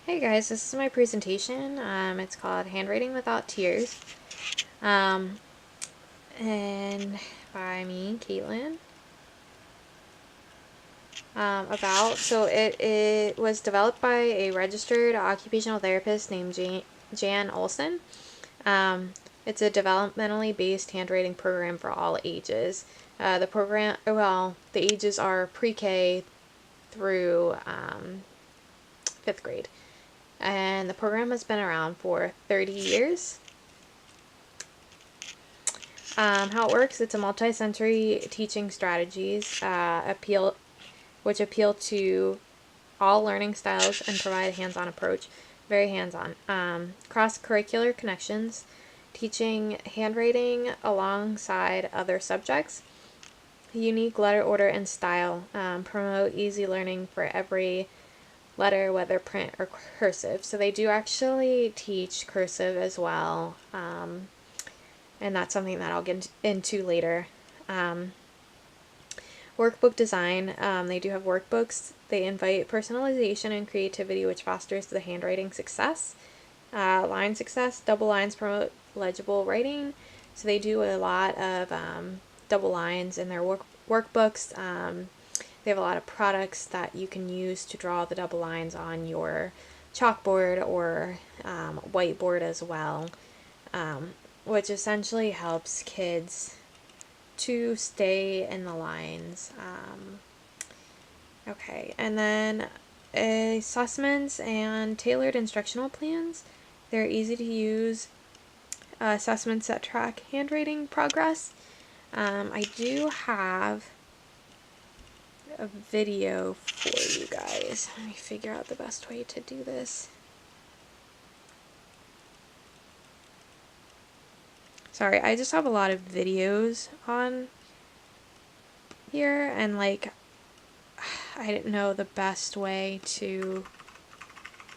Hey guys, this is my presentation. It's called Handwriting Without Tears. Um, and by me, Caitlin. It was developed by a registered occupational therapist named Jan Olson. Um, it's a developmentally based handwriting program for all ages. The ages are pre-K through fifth grade. And the program has been around for 30 years. How it works, it's a multi-sensory teaching strategies which appeal to all learning styles and provide a hands-on approach, very hands-on. Cross-curricular connections, teaching handwriting alongside other subjects, unique letter order and style, promote easy learning for every letter, whether print or cursive. So they do actually teach cursive as well. And that's something that I'll get into later. Workbook design, they do have workbooks. They invite personalization and creativity, which fosters the handwriting success. Line success, double lines promote legible writing. So they do a lot of double lines in their workbooks. They have a lot of products that you can use to draw the double lines on your chalkboard or whiteboard as well. Which essentially helps kids to stay in the lines. Okay, and then assessments and tailored instructional plans. They're easy to use assessments that track handwriting progress. I do have a video for you guys. Let me figure out the best way to do this. Sorry, I just have a lot of videos on here, and like, I didn't know the best way to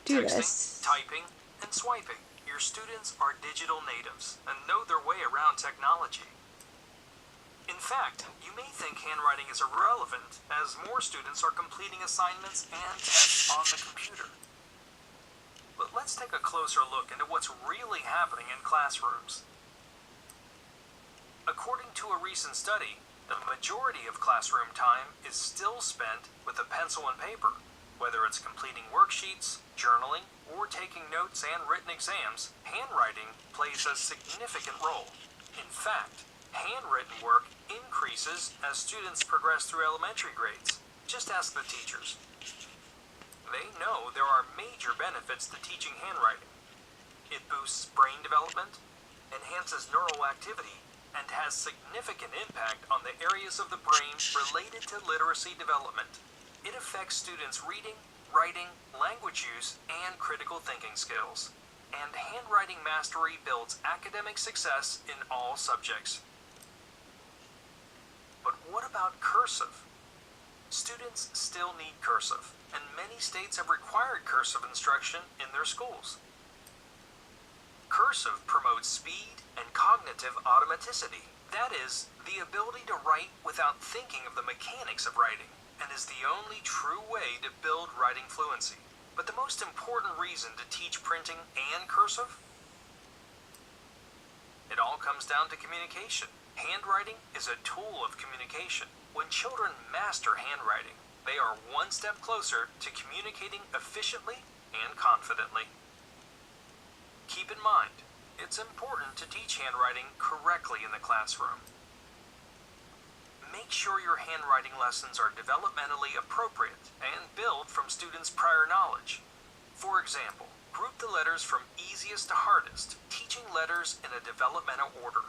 do this. Typing, and swiping. Your students are digital natives and know their way around technology. In fact, you may think handwriting is irrelevant as more students are completing assignments and tests on the computer. But let's take a closer look into what's really happening in classrooms. According to a recent study, the majority of classroom time is still spent with a pencil and paper. Whether it's completing worksheets, journaling, or taking notes and written exams, handwriting plays a significant role. In fact, handwritten work increases as students progress through elementary grades. Just ask the teachers. They know there are major benefits to teaching handwriting. It boosts brain development, enhances neural activity, and has significant impact on the areas of the brain related to literacy development. It affects students' reading, writing, language use, and critical thinking skills. And handwriting mastery builds academic success in all subjects. But what about cursive? Students still need cursive, and many states have required cursive instruction in their schools. Cursive promotes speed and cognitive automaticity. That is, the ability to write without thinking of the mechanics of writing, and is the only true way to build writing fluency. But the most important reason to teach printing and cursive? It all comes down to communication. Handwriting is a tool of communication. When children master handwriting, they are one step closer to communicating efficiently and confidently. Keep in mind, it's important to teach handwriting correctly in the classroom. Make sure your handwriting lessons are developmentally appropriate and build from students' prior knowledge. For example, group the letters from easiest to hardest, teaching letters in a developmental order.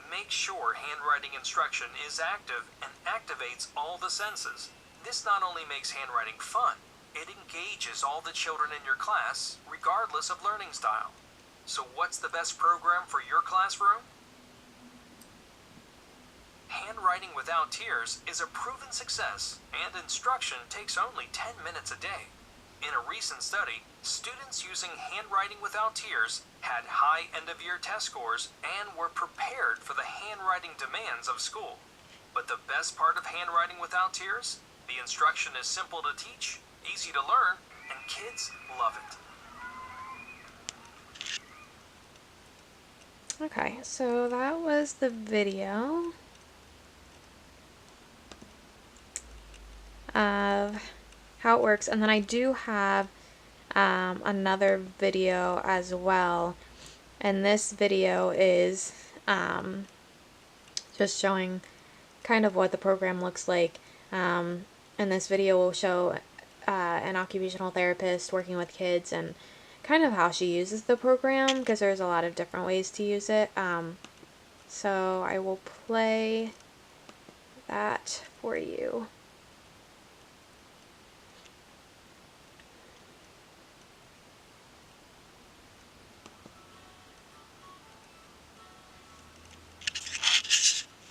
Make sure handwriting instruction is active and activates all the senses. This not only makes handwriting fun, it engages all the children in your class, regardless of learning style. So what's the best program for your classroom? Handwriting Without Tears is a proven success, and instruction takes only 10 minutes a day. In a recent study, students using Handwriting Without Tears had high end-of-year test scores and were prepared for the handwriting demands of school. But the best part of Handwriting Without Tears? The instruction is simple to teach, easy to learn, and kids love it. Okay, so that was the video of how it works, and then I do have another video as well, and this video is just showing kind of what the program looks like, and this video will show an occupational therapist working with kids and kind of how she uses the program, because there's a lot of different ways to use it. So I will play that for you.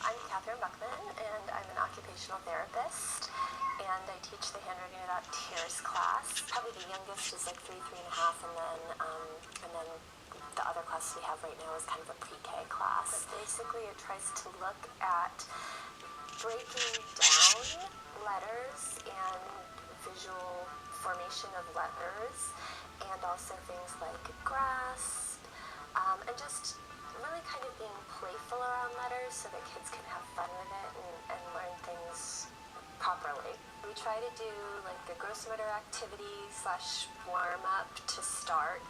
I'm Catherine Buckman, and I'm an occupational therapist, and I teach the Handwriting Without Tears class. Probably the youngest is like 3, 3.5, and then the other class we have right now is kind of a pre-K class. But basically, it tries to look at breaking down letters and visual formation of letters, and also things like grasp, and just really kind of being playful around letters so that kids can have fun with it and learn things properly. We try to do like the gross motor activity / warm up to start,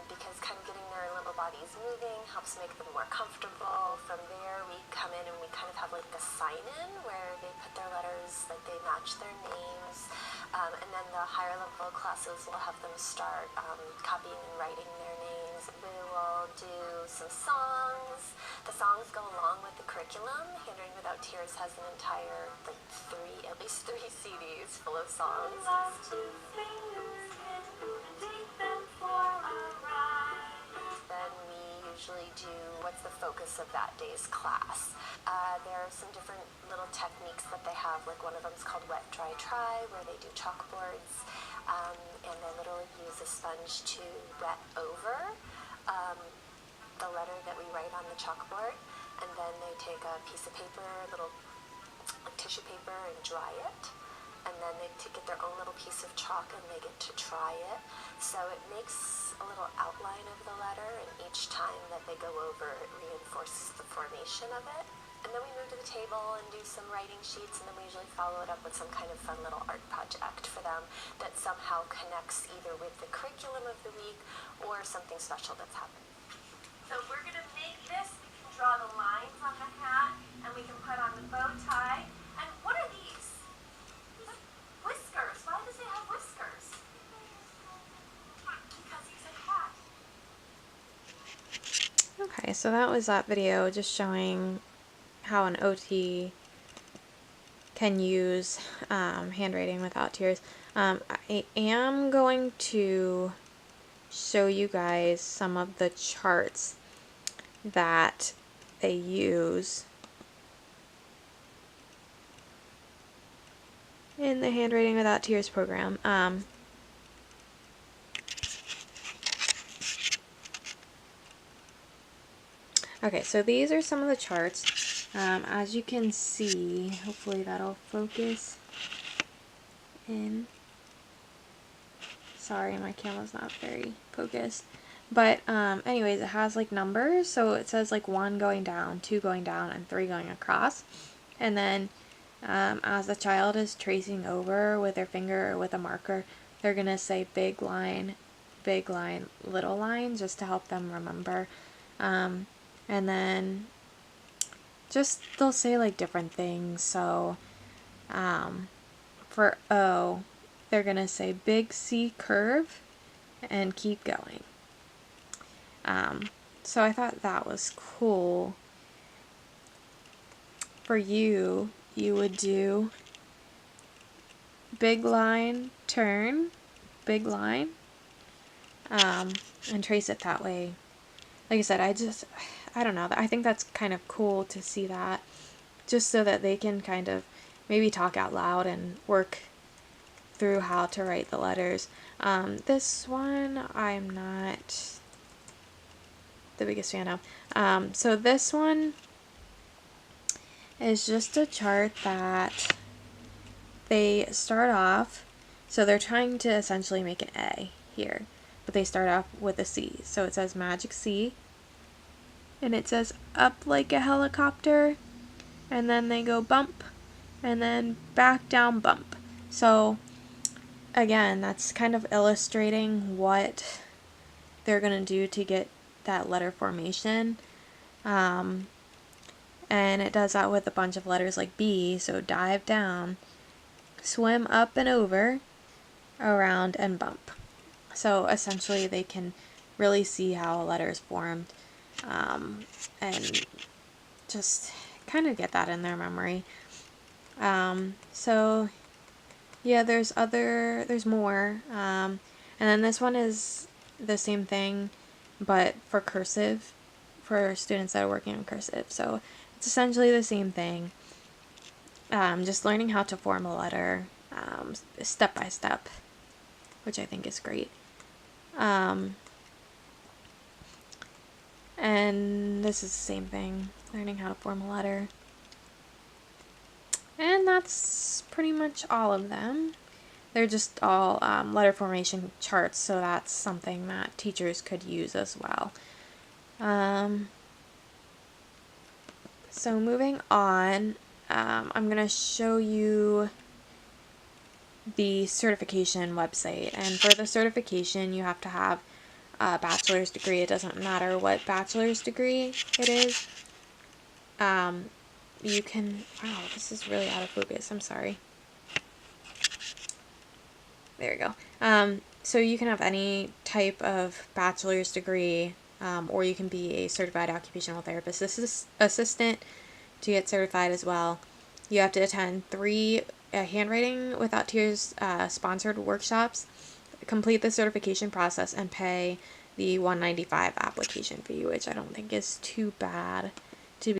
because kind of getting their little bodies moving helps make them more comfortable. From there we come in and we kind of have like the sign-in where they put their letters, like they match their names, and then the higher level classes will have them start copying and writing their names. We will do some songs. The songs go along with the curriculum. Handwriting Without Tears has an entire, like at least three CDs full of songs. Then we usually do what's the focus of that day's class. There are some different little techniques that they have, like one of them is called Wet, Dry, Try, where they do chalkboards, and they literally use a sponge to wet over the letter that we write on the chalkboard, and then they take a piece of paper, a little like tissue paper, and dry it, and then they get their own little piece of chalk and they get to try it. So it makes a little outline of the letter, and each time that they go over it reinforces the formation of it. And then we move to the table and do some writing sheets, and then we usually follow it up with some kind of fun little art project for them that somehow connects either with the curriculum of the week or something special that's happened. So we're going to make this, we can draw the lines on the hat, and we can put on the bow tie. And what are these? Whiskers. Why does it have whiskers? Because he's a cat. Okay, so that was that video just showing how an OT can use Handwriting Without Tears. I am going to show you guys some of the charts that they use in the Handwriting Without Tears program. Okay, so these are some of the charts. As you can see, hopefully that'll focus in. Sorry, my camera's not very focused. But anyways, it has like numbers. So it says like 1 going down, 2 going down, and 3 going across. And then as the child is tracing over with their finger or with a marker, they're going to say big line, little line, just to help them remember. And then just they'll say like different things. So for O, they're going to say big C curve and keep going. So I thought that was cool. For you, you would do big line, turn, big line, and trace it that way. Like I said, I don't know, I think that's kind of cool to see that, just so that they can kind of maybe talk out loud and work through how to write the letters. This one I'm not the biggest fan of. So this one is just a chart that they start off So they're trying to essentially make an A here, but they start off with a C. So it says Magic C, and it says up like a helicopter, and then they go bump, and then back down bump. So again, that's kind of illustrating what they're going to do to get that letter formation. And it does that with a bunch of letters like B, so dive down, swim up and over, around, and bump. So essentially they can really see how a letter is formed, and just kind of get that in their memory. So yeah, there's more, and then this one is the same thing, but for cursive, for students that are working on cursive. So it's essentially the same thing, just learning how to form a letter, step by step, which I think is great. And this is the same thing, learning how to form a letter. And that's pretty much all of them. They're just all letter formation charts, so that's something that teachers could use as well. So moving on, I'm going to show you the certification website. And for the certification, you have to have a bachelor's degree. It doesn't matter what bachelor's degree it is. You can, wow, this is really out of focus, I'm sorry. There we go. So you can have any type of bachelor's degree, or you can be a certified occupational therapist. This is assistant to get certified as well. You have to attend 3 Handwriting Without Tears sponsored workshops, complete the certification process, and pay the $195 application fee, which I don't think is too bad.